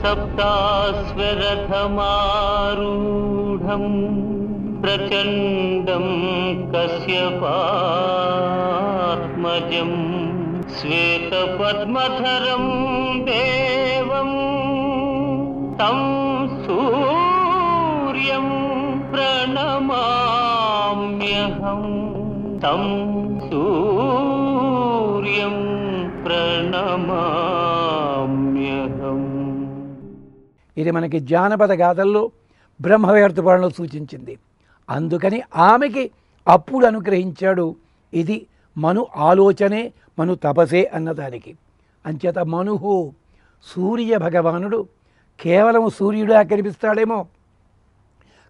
सप्ताश्वरथमारूढं प्रचण्डं कश्यपात्मजं श्वेतपद्मधरं देवं तं सूर्यं प्रणमाम्यहं तं सूर्यं ప్రణమామ్యహం. ఇది మనకి జానపద గాథల్లో బ్రహ్మవేర్త పురాణంలో సూచించింది. అందుకని ఆమెకి అప్పుడు అనుగ్రహించాడు. ఇది మను ఆలోచనే, మను తపసే అన్నదానికి. అంచేత మనుహు సూర్య భగవానుడు కేవలం సూర్యుడా కనిపిస్తాడేమో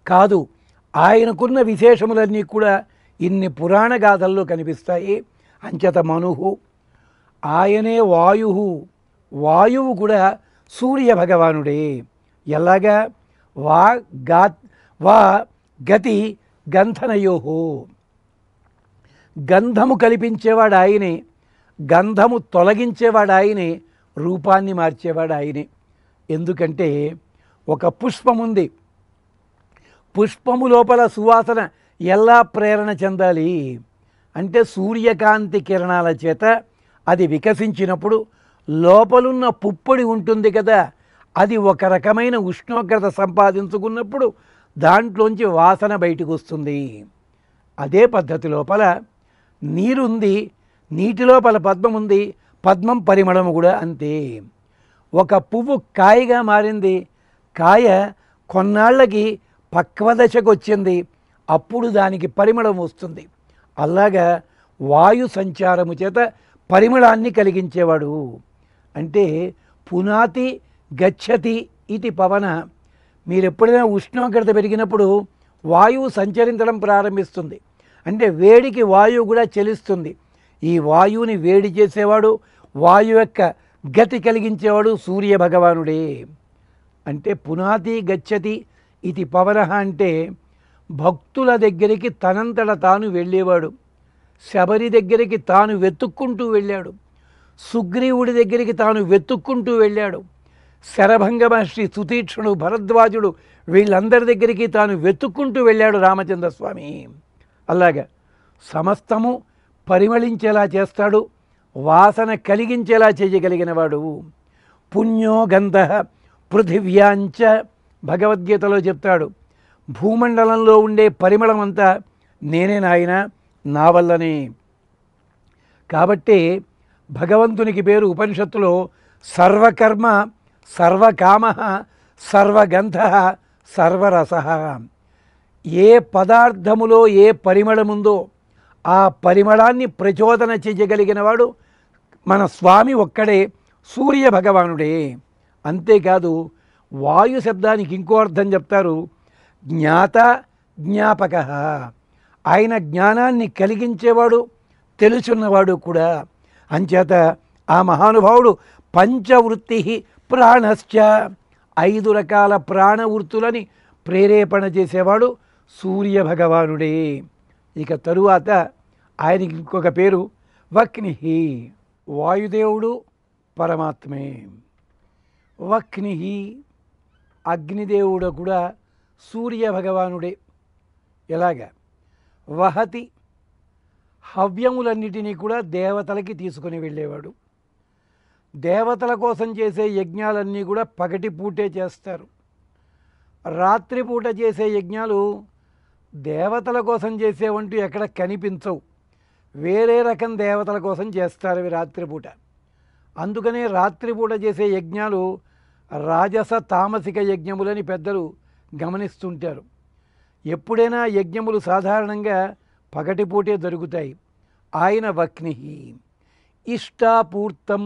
కాదు, ఆయనకున్న విశేషములన్నీ కూడా ఇన్ని పురాణ గాథల్లో కనిపిస్తాయి. అంచేత మనుహు ఆయనే వాయువు, వాయువు కూడా సూర్య భగవానుడే. ఎలాగా? వా గతి గంధనయోహో, గంధము కల్పించేవాడు ఆయనే, గంధము తొలగించేవాడు ఆయనే, రూపాన్ని మార్చేవాడు ఆయనే. ఎందుకంటే ఒక పుష్పం ఉంది, పుష్పము లోపల సువాసన ఎలా ప్రేరణ చెందాలి అంటే సూర్యకాంతి కిరణాల చేత అది వికసించినప్పుడు లోపలున్న పుప్పొడి ఉంటుంది కదా, అది ఒక రకమైన ఉష్ణోగ్రత సంపాదించుకున్నప్పుడు దాంట్లోంచి వాసన బయటకు వస్తుంది. అదే పద్ధతి లోపల నీరుంది, నీటి లోపల పద్మం ఉంది, పద్మం పరిమళము కూడా అంతే. ఒక పువ్వు కాయగా మారింది, కాయ కొన్నాళ్ళకి పక్వదశకు వచ్చింది, అప్పుడు దానికి పరిమళం వస్తుంది. అలాగా వాయు సంచారము చేత పరిమళాన్ని కలిగించేవాడు. అంటే పునాతి గచ్చతి ఇది పవన. మీరు ఎప్పుడైనా ఉష్ణోగ్రత పెరిగినప్పుడు వాయువు సంచరించడం ప్రారంభిస్తుంది, అంటే వేడికి వాయువు కూడా చలిస్తుంది. ఈ వాయువుని వేడి చేసేవాడు, వాయువు యొక్క గతి కలిగించేవాడు సూర్య భగవానుడే. అంటే పునాతి గచ్చతి ఇది పవన అంటే భక్తుల దగ్గరికి తనంతట తాను వెళ్ళేవాడు, శబరి దగ్గరికి తాను వెతుక్కుంటూ వెళ్ళాడు, సుగ్రీవుడి దగ్గరికి తాను వెతుక్కుంటూ వెళ్ళాడు, శరభంగ మహర్షి, సుతీక్షణుడు, భరద్వాజుడు వీళ్ళందరి దగ్గరికి తాను వెతుక్కుంటూ వెళ్ళాడు రామచంద్రస్వామి. అలాగా సమస్తము పరిమళించేలా చేస్తాడు, వాసన కలిగించేలా చేయగలిగినవాడు. పుణ్యో గంధ పృథివ్యాంచ భగవద్గీతలో చెప్తాడు, భూమండలంలో ఉండే పరిమళం అంతా నేనే నాయన, నా వల్లనే. కాబట్టి భగవంతునికి పేరు ఉపనిషత్తులో సర్వకర్మ, సర్వకామ, సర్వగంధ, సర్వరస. ఏ పదార్థములో ఏ పరిమళముందో ఆ పరిమళాన్ని ప్రచోదన చేయగలిగినవాడు మన స్వామి ఒక్కడే, సూర్య భగవానుడే. అంతేకాదు వాయు శబ్దానికి ఇంకో అర్థం చెప్తారు, జ్ఞాత జ్ఞాపక. ఆయన జ్ఞానాన్ని కలిగించేవాడు, తెలుసున్నవాడు కూడా. అంచేత ఆ మహానుభావుడు పంచవృత్తి ప్రాణశ్చ, 5 రకాల ప్రాణవృత్తులని ప్రేరేపణ చేసేవాడు సూర్య భగవానుడే. ఇక తరువాత ఆయనకి ఇంకొక పేరు వక్ని. వాయుదేవుడు పరమాత్మే. వక్ని అగ్నిదేవుడు కూడా సూర్య భగవానుడే. ఎలాగా? వహతి హవ్యములన్నిటినీ కూడా దేవతలకి తీసుకొని వెళ్ళేవాడు. దేవతల కోసం చేసే యజ్ఞాలన్నీ కూడా పగటిపూటే చేస్తారు. రాత్రిపూట చేసే యజ్ఞాలు దేవతల కోసం చేసేవంటూ ఎక్కడ కనిపించవు, వేరే రకం దేవతల కోసం చేస్తారు అవి రాత్రిపూట. అందుకనే రాత్రిపూట చేసే యజ్ఞాలు రాజస తామసిక యజ్ఞములని పెద్దలు గమనిస్తుంటారు. ఎప్పుడైనా యజ్ఞములు సాధారణంగా పగటిపూటే జరుగుతాయి. ఆయన వక్ని. ఇష్టాపూర్తం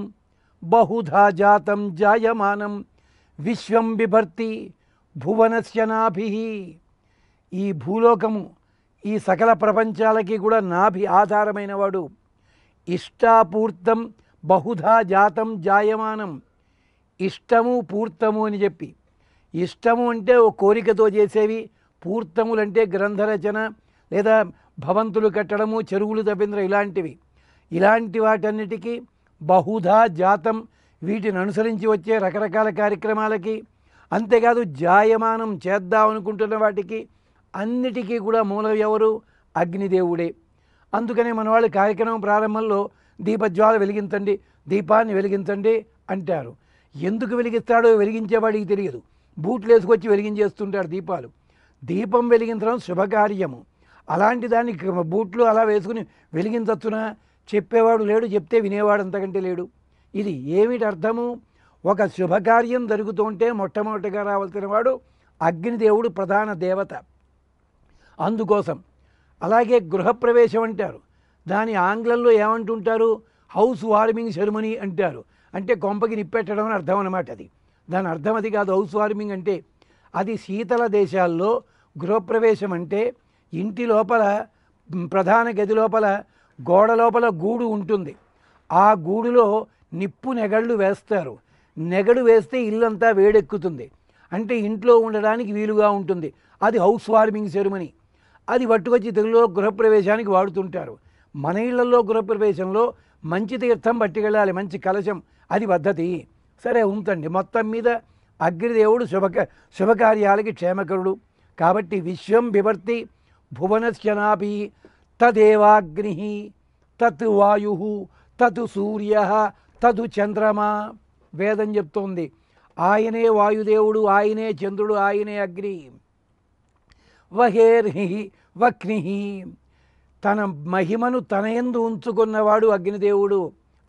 బహుధా జాతం జాయమానం విశ్వం బిభర్తి భువనస్య నాభి. ఈ భూలోకము, ఈ సకల ప్రపంచాలకి కూడా నాభి ఆధారమైన వాడు. ఇష్టాపూర్తం బహుధా జాతం జాయమానం. ఇష్టము పూర్తము అని చెప్పి, ఇష్టము అంటే ఓ కోరికతో చేసేవి, పూర్తములంటే గ్రంథరచన లేదా భవంతులు కట్టడము, చెరువులు తవ్వించడం, ఇలాంటివి. ఇలాంటి వాటన్నిటికీ బహుధా జాతం వీటిని అనుసరించి వచ్చే రకరకాల కార్యక్రమాలకి, అంతేకాదు జాయమానం చేద్దామనుకుంటున్న వాటికి అన్నిటికీ కూడా మూలం ఎవరు? అగ్నిదేవుడే. అందుకనే మన వాళ్ళు కార్యక్రమం ప్రారంభంలో దీపజ్వాల వెలిగించండి, దీపాన్ని వెలిగించండి అంటారు. ఎందుకు వెలిగిస్తాడో వెలిగించేవాడికి తెలియదు. బూట్లు వేసుకొచ్చి వెలిగించేస్తుంటాడు దీపాలు. దీపం వెలిగించడం శుభకార్యము. అలాంటి దాన్ని బూట్లు అలా వేసుకుని వెలిగించచ్చునా? చెప్పేవాడు లేడు, చెప్తే వినేవాడు అంతకంటే లేడు. ఇది ఏమిటి అర్థము? ఒక శుభకార్యం జరుగుతుంటే మొట్టమొదటిగా రావాల్సిన వాడు అగ్నిదేవుడు, ప్రధాన దేవత. అందుకోసం అలాగే గృహప్రవేశం అంటారు. దాని ఆంగ్లంలో ఏమంటుంటారు? హౌస్ వార్మింగ్ సెరమనీ అంటారు. అంటే కొంపకి నిప్పెట్టడం అని అర్థం అన్నమాట. అది దాని అర్థం అది కాదు. హౌస్ వార్మింగ్ అంటే అది శీతల దేశాల్లో గృహప్రవేశం అంటే ఇంటి లోపల, ప్రధాన గది లోపల, గోడ లోపల గూడు ఉంటుంది. ఆ గూడులో నిప్పు నెగళ్ళు వేస్తారు. నెగడు వేస్తే ఇల్లంతా వేడెక్కుతుంది. అంటే ఇంట్లో ఉండడానికి వీలుగా ఉంటుంది. అది హౌస్ వార్మింగ్ సెరమనీ. అది పట్టుకొచ్చి తెలుగులో గృహప్రవేశానికి వాడుతుంటారు. మన ఇళ్లలో గృహప్రవేశంలో మంచి తీర్థం పట్టుకెళ్ళాలి, మంచి కలశం, అది పద్ధతి. సరే ఉంచండి. మొత్తం మీద అగ్నిదేవుడు శుభకార్యాలకి క్షేమకరుడు కాబట్టి విశ్వం బిభర్తి భువనస్యనాభి తదేవాగ్ని తత్ వాయు తత్ సూర్య తత్ చంద్రమా. వేదం చెప్తోంది ఆయనే వాయుదేవుడు, ఆయనే చంద్రుడు, ఆయనే అగ్ని. వహేర్హి వక్ని, తన మహిమను తన యందు ఉంచుకున్నవాడు అగ్నిదేవుడు.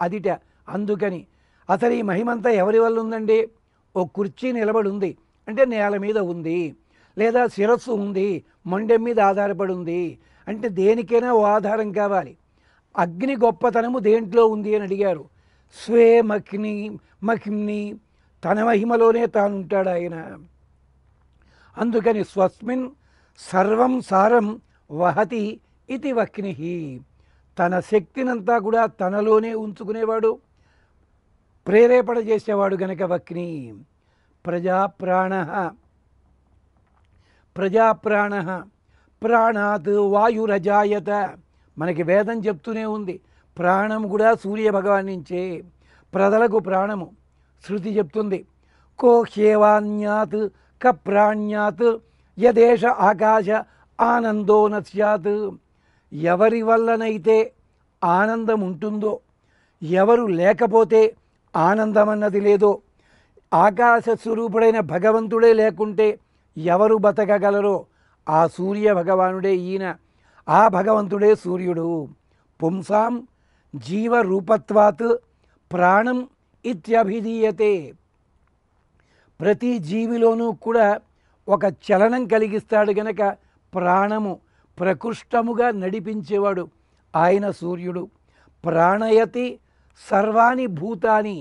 అదిట. అందుకని అసలు ఈ మహిమంతా ఎవరి వల్ల ఉందండి? ఓ కుర్చీ నిలబడి ఉంది అంటే నేల మీద ఉంది, లేదా శిరస్సు ఉంది, మొండెం మీద ఆధారపడి ఉంది అంటే దేనికైనా ఓ ఆధారం కావాలి. అగ్ని గొప్పతనము దేంట్లో ఉంది అని అడిగారు. స్వే మహిమ్ని, తన మహిమలోనే తానుంటాడు ఆయన. అందుకని స్వస్మిన్ సర్వం సారం వహతి ఇది వక్ని. తన శక్తినంతా కూడా తనలోనే ఉంచుకునేవాడు, ప్రేరేపణ చేసేవాడు గనక వక్ని. ప్రజాప్రాణ ప్రాణాత్ వాయురజాయత. మనకి వేదం చెప్తూనే ఉంది ప్రాణం కూడా సూర్య భగవాన్ నుంచే. ప్రజలకు ప్రాణము. శృతి చెప్తుంది కో హ్యేవాన్యాత్ క ప్రాణ్యాత్ యదేశ ఆకాశ ఆనందో నస్యాత్. ఎవరి వల్లనైతే ఆనందం ఉంటుందో, ఎవరు లేకపోతే ఆనందం అన్నది లేదో, ఆకాశ స్వరూపుడైన భగవంతుడే లేకుంటే ఎవరు బతకగలరో ఆ సూర్య భగవానుడే ఈయన. ఆ భగవంతుడే సూర్యుడు. పుంసాం జీవరూపత్వాత్ ప్రాణం ఇత్యభిధీయతే. ప్రతి జీవిలోనూ కూడా ఒక చలనం కలిగిస్తాడు గనక ప్రాణము ప్రకృష్టముగా నడిపించేవాడు ఆయన సూర్యుడు. ప్రాణయతి సర్వాణి భూతాని.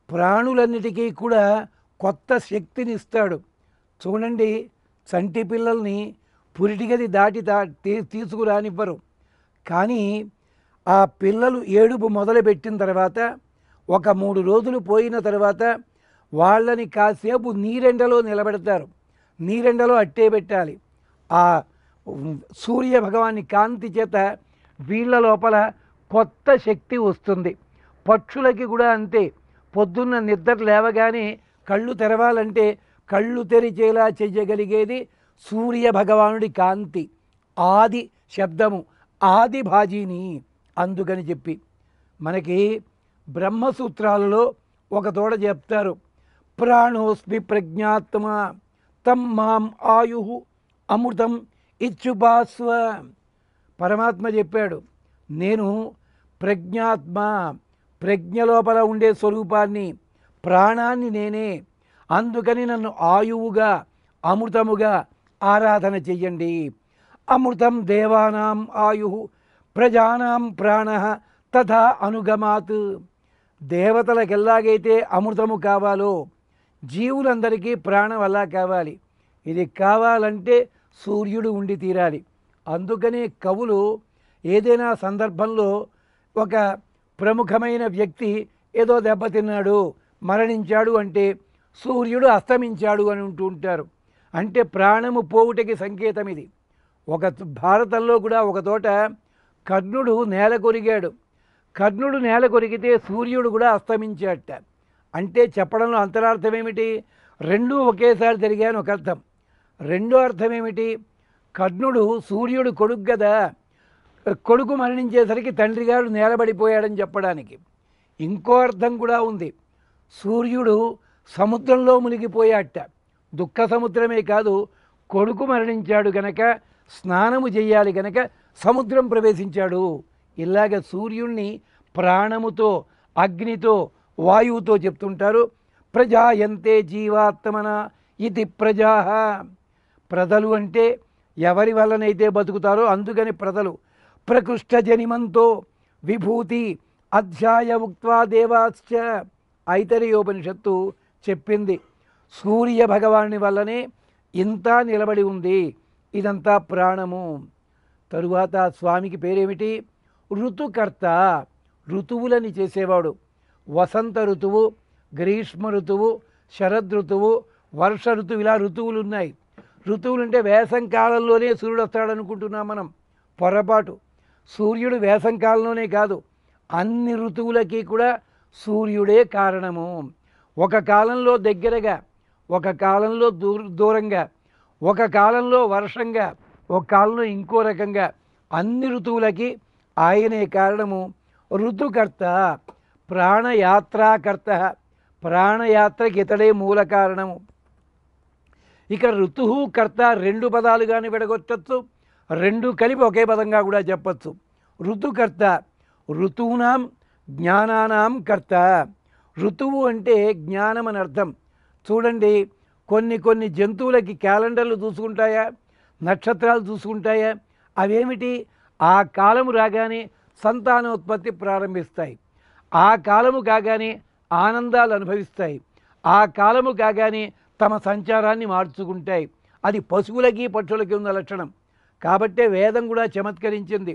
ప్రాణులన్నిటికీ కూడా కొత్త శక్తిని ఇస్తాడు. చూడండి, చంటి పిల్లల్ని పురిటిగది దాటి తీసుకురానివ్వరు. కానీ ఆ పిల్లలు ఏడుపు మొదలుపెట్టిన తర్వాత ఒక 3 రోజులు పోయిన తర్వాత వాళ్ళని కాసేపు నీరెండలో నిలబెడతారు. నీరెండలో అట్టే పెట్టాలి. ఆ సూర్య భగవాని కాంతి చేత వీళ్ళ లోపల కొత్త శక్తి వస్తుంది. పక్షులకి కూడా అంతే. పొద్దున్న నిద్ర లేవగానే కళ్ళు తెరవాలంటే కళ్ళు తెరిచేలా చెయ్యగలిగేది సూర్య భగవానుడి కాంతి. ఆది శబ్దము, ఆది భాజీని. అందుకని చెప్పి మనకి బ్రహ్మసూత్రాలలో ఒక తోడ చెప్తారు ప్రాణోస్మి ప్రజ్ఞాత్మ తం మాం ఆయు అమృతం ఇచ్చుపాస్వ. పరమాత్మ చెప్పాడు నేను ప్రజ్ఞాత్మ, ప్రజ్ఞ లోపల ఉండే స్వరూపాన్ని, ప్రాణాన్ని నేనే. అందుకని నన్ను ఆయువుగా, అమృతముగా ఆరాధన చెయ్యండి. అమృతం దేవానాం ఆయు ప్రజానాం ప్రాణ తథా అనుగమాత్. దేవతలకు ఎలాగైతే అమృతము కావాలో జీవులందరికీ ప్రాణం అలా కావాలి. ఇది కావాలంటే సూర్యుడు ఉండి తీరాలి. అందుకనే కవులు ఏదైనా సందర్భంలో ఒక ప్రముఖమైన వ్యక్తి ఏదో దెబ్బతిన్నాడు, మరణించాడు అంటే సూర్యుడు అస్తమించాడు అని ఉంటూ ఉంటారు. అంటే ప్రాణము పోవుటకి సంకేతం ఇది. ఒక భారతంలో కూడా ఒక తోట కర్ణుడు నేల కొరిగాడు. కర్ణుడు నేల కొరిగితే సూర్యుడు కూడా అస్తమించాట. అంటే చెప్పడంలో అంతరార్థం ఏమిటి? రెండూ ఒకేసారి జరిగాయని ఒక అర్థం. రెండో అర్థం ఏమిటి? కర్ణుడు సూర్యుడు కొడుకు కదా, కొడుకు మరణించేసరికి తండ్రి గారు నేలబడిపోయాడని చెప్పడానికి. ఇంకో అర్థం కూడా ఉంది. సూర్యుడు సముద్రంలో మునిగిపోయాట. దుఃఖ సముద్రమే కాదు, కొడుకు మరణించాడు గనక స్నానము చేయాలి గనక సముద్రం ప్రవేశించాడు. ఇలాగ సూర్యుణ్ణి ప్రాణముతో, అగ్నితో, వాయువుతో చెప్తుంటారు. ప్రజాయంతే జీవాత్మన ఇది ప్రజా. ప్రజలు అంటే ఎవరి వల్లనైతే బతుకుతారో అందుకని ప్రజలు. ప్రకృష్ట జనిమంతో విభూతి అధ్యాయ ఉక్త్వా దేవాశ్చ. ఐతరేయోపనిషత్తు చెప్పింది. సూర్య భగవాని వల్లనే ఇంత నిలబడి ఉంది. ఇదంతా ప్రాణము. తరువాత స్వామికి పేరేమిటి? ఋతుకర్త. ఋతువులని చేసేవాడు. వసంత ఋతువు, గ్రీష్మ ఋతువు, శరదృతువు, వర్ష ఋతువు, ఇలా ఋతువులు ఉన్నాయి. ఋతువులు అంటే వేసంకాలంలోనే సూర్యుడు వస్తాడనుకుంటున్నాం మనం. పొరపాటు. సూర్యుడు వేసంకాలంలోనే కాదు, అన్ని ఋతువులకి కూడా సూర్యుడే కారణము. ఒక కాలంలో దగ్గరగా, ఒక కాలంలో దూరంగా, ఒక కాలంలో వర్షంగా, ఒక కాలంలో ఇంకో రకంగా, అన్ని ఋతువులకి ఆయనే కారణము. ఋతుకర్త, ప్రాణయాత్రాకర్త. ప్రాణయాత్రకి ఇతడే మూల కారణము. ఇక ఋతువు కర్త రెండు పదాలుగానే విడగొట్టచ్చు, రెండు కలిపి ఒకే పదంగా కూడా చెప్పచ్చు. ఋతుకర్త, ఋతువునాం జ్ఞానానాం కర్త. ఋతువు అంటే జ్ఞానం అని అర్థం. చూడండి, కొన్ని జంతువులకి క్యాలెండర్లు చూసుకుంటాయా, నక్షత్రాలు చూసుకుంటాయా? అవేమిటి? ఆ కాలము రాగానే సంతానోత్పత్తి ప్రారంభిస్తాయి. ఆ కాలము కాగానే ఆనందాలు అనుభవిస్తాయి. ఆ కాలము కాగానే తమ సంచారాన్ని మార్చుకుంటాయి. అది పశువులకి పక్షులకి ఉన్న లక్షణం. కాబట్టే వేదం కూడా చమత్కరించింది.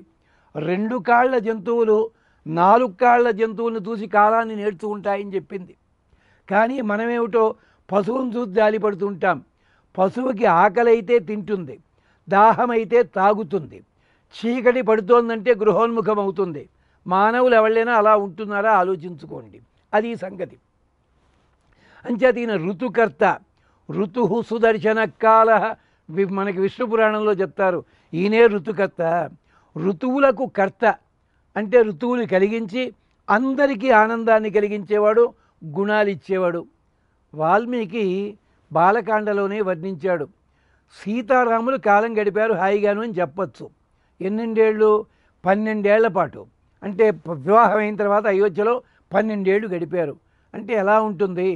2 కాళ్ళ జంతువులు 4 కాళ్ళ జంతువులను చూసి కాలాన్ని నేర్చుకుంటాయని చెప్పింది. కానీ మనమేమిటో పశువును చూసి జాలిపడుతుంటాం. పశువుకి ఆకలి అయితే తింటుంది, దాహమైతే తాగుతుంది, చీకటి పడుతోందంటే గృహోన్ముఖం అవుతుంది. మానవులు ఎవళ్ళైనా అలా ఉంటున్నారా? ఆలోచించుకోండి. అది సంగతి. అంచేత ఈయన ఋతుకర్త. ఋతు సుదర్శన కాల. మనకి విష్ణు పురాణంలో చెప్తారు, ఈయనే ఋతుకర్త. ఋతువులకు కర్త అంటే ఋతువులు కలిగించి అందరికీ ఆనందాన్ని కలిగించేవాడు, గుణాలు ఇచ్చేవాడు. వాల్మీకి బాలకాండలోనే వర్ణించాడు. సీతారాములు కాలం గడిపారు హాయిగాను అని చెప్పచ్చు. ఎన్నేళ్ళు? 12 ఏళ్ల పాటు. అంటే వివాహం అయిన తర్వాత అయోధ్యలో 12 ఏళ్ళు గడిపారు. అంటే ఎలా ఉంటుంది?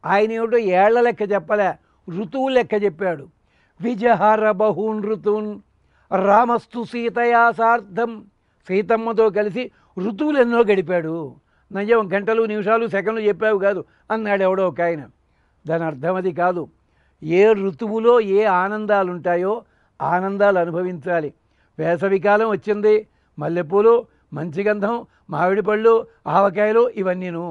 ఆయన ఏమిటో ఏళ్ల లెక్క చెప్పలే, ఋతువు లెక్క చెప్పాడు. విజహార బహూన్ ఋతువున్ రామస్తు సీతయా సార్థం. సీతమ్మతో కలిసి ఋతువులు ఎన్నో గడిపాడు. నిజం, గంటలు నిమిషాలు సెకండ్లు చెప్పావు కాదు అన్నాడు ఎవడో ఒక ఆయన. దాని అర్థం అది కాదు. ఏ ఋతువులో ఏ ఆనందాలు ఉంటాయో ఆనందాలు అనుభవించాలి. వేసవికాలం వచ్చింది, మల్లెపూలు, మంచి గంధం, మామిడి పళ్ళు, ఆవకాయలు ఇవన్నీను.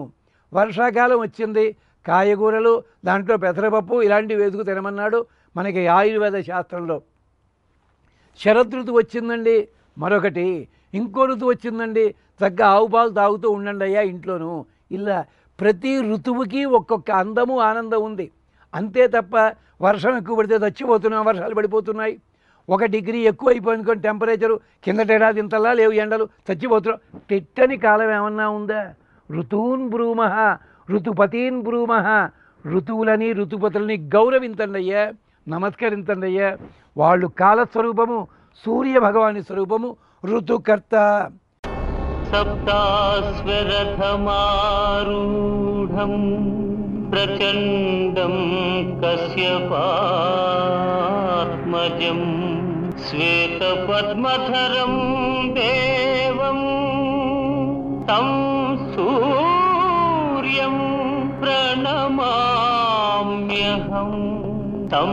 వర్షాకాలం వచ్చింది, కాయగూరలు, దాంట్లో పెసరపప్పు ఇలాంటివి వేసుకు తినమన్నాడు మనకి ఆయుర్వేద శాస్త్రంలో. శరదృతువు వచ్చిందండి, మరొకటి. ఇంకో ఋతువు వచ్చిందండి, చక్కగా ఆవు పాలు తాగుతూ ఉండండి అయ్యా ఇంట్లోనూ. ఇలా ప్రతి ఋతువుకి ఒక్కొక్క అందము ఆనందం ఉంది. అంతే తప్ప వర్షం ఎక్కువ పడితే చచ్చిపోతున్నాం, వర్షాలు పడిపోతున్నాయి. 1 డిగ్రీ ఎక్కువ అయిపోయింది టెంపరేచరు, కిందటేడాది ఇంతలా లేవు ఎండలు, చచ్చిపోతున్నాం. తిట్టని కాలం ఏమన్నా ఉందా? ఋతూన్ బ్రూమః ఋతుపతీన్ బ్రూమః. ఋతువులని ఋతుపతులని గౌరవించండి అయ్యా, నమస్కరించండి అయ్యా. వాళ్ళు కాలస్వరూపము, సూర్య భగవాని స్వరూపము ఋతుకర్త. సప్తాశ్వరథమారూఢం ప్రచండం కశ్యపాత్మజం శ్వేతపద్మధరం దేవం తం సూర్యం ప్రణమామ్యహం తం